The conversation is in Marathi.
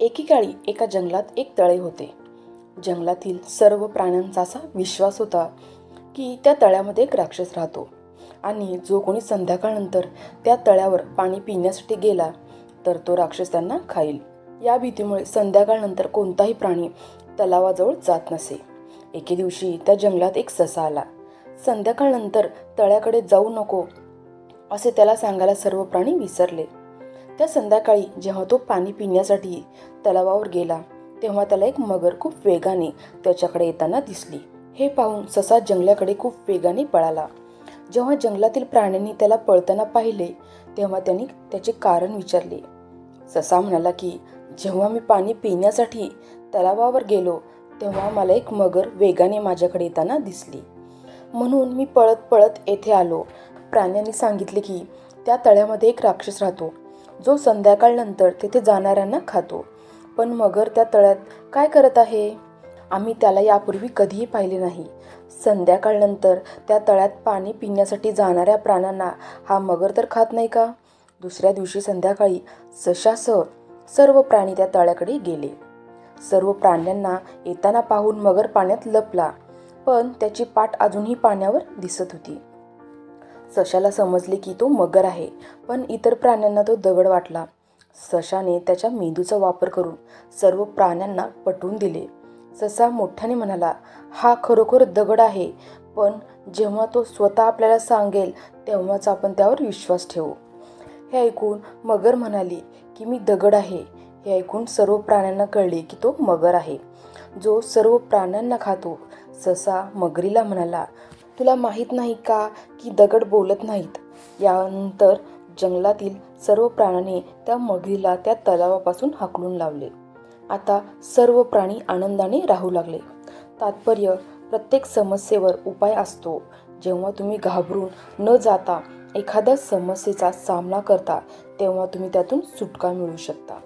एकेकाळी एका जंगलात एक तळे होते. जंगलातील सर्व प्राण्यांचा असा विश्वास होता की त्या तळ्यामध्ये एक राक्षस राहतो आणि जो कोणी संध्याकाळनंतर त्या तळ्यावर पाणी पिण्यासाठी गेला तर तो राक्षस त्यांना खाईल. या भीतीमुळे संध्याकाळनंतर कोणताही प्राणी तलावाजवळ जात नसे. एके दिवशी त्या जंगलात एक ससा आला. संध्याकाळनंतर तळ्याकडे जाऊ नको असे त्याला सांगायला सर्व प्राणी विसरले. त्या संध्याकाळी जेव्हा तो पाणी पिण्यासाठी तलावावर गेला तेव्हा त्याला एक मगर खूप वेगाने त्याच्याकडे येताना दिसली. हे पाहून ससा जंगलाकडे खूप वेगाने पळाला. जेव्हा जंगलातील प्राण्यांनी त्याला पळताना पाहिले तेव्हा त्यांनी त्याचे कारण विचारले. ससा म्हणाला की जेव्हा मी पाणी पिण्यासाठी तलावावर गेलो तेव्हा मला एक मगर वेगाने माझ्याकडे येताना दिसली, म्हणून मी पळत पळत येथे आलो. प्राण्यांनी सांगितले की त्या तळ्यामध्ये एक राक्षस राहतो जो संध्याकाळनंतर तेथे जाणाऱ्यांना खातो. पण मगर त्या तळ्यात काय करत आहे? आम्ही त्याला यापूर्वी कधीही पाहिले नाही. संध्याकाळनंतर त्या तळ्यात पाणी पिण्यासाठी जाणाऱ्या प्राण्यांना हा मगर तर खात नाही का? दुसऱ्या दिवशी संध्याकाळी सशासह सर्व प्राणी त्या तळ्याकडे गेले. सर्व प्राण्यांना येताना पाहून मगर पाण्यात लपला, पण त्याची पाठ अजूनही पाण्यावर दिसत होती. सशाला समजले की तो मगर आहे, पण इतर प्राण्यांना तो दगड वाटला. सशाने त्याच्या मेंदूचा वापर करून सर्व प्राण्यांना पटवून दिले. ससा मोठ्याने म्हणाला, हा खरोखर दगड आहे, पण जेव्हा तो स्वतः आपल्याला सांगेल तेव्हाच आपण त्यावर विश्वास ठेवू. हे ऐकून मगर म्हणाली की मी दगड आहे. हे ऐकून सर्व प्राण्यांना कळले की तो मगर आहे जो सर्व प्राण्यांना खातो. ससा मगरीला म्हणाला, तुला माहीत नाही का की दगड बोलत नाहीत? यानंतर जंगलातील सर्व प्राण्यांनी त्या मगरीला त्या तलावापासून हाकलून लावले. आता सर्व प्राणी आनंदाने राहू लागले. तात्पर्य: प्रत्येक समस्येवर उपाय असतो. जेव्हा तुम्ही घाबरून न जाता एखाद्या समस्येचा सामना करता तेव्हा तुम्ही त्यातून सुटका मिळवू शकता.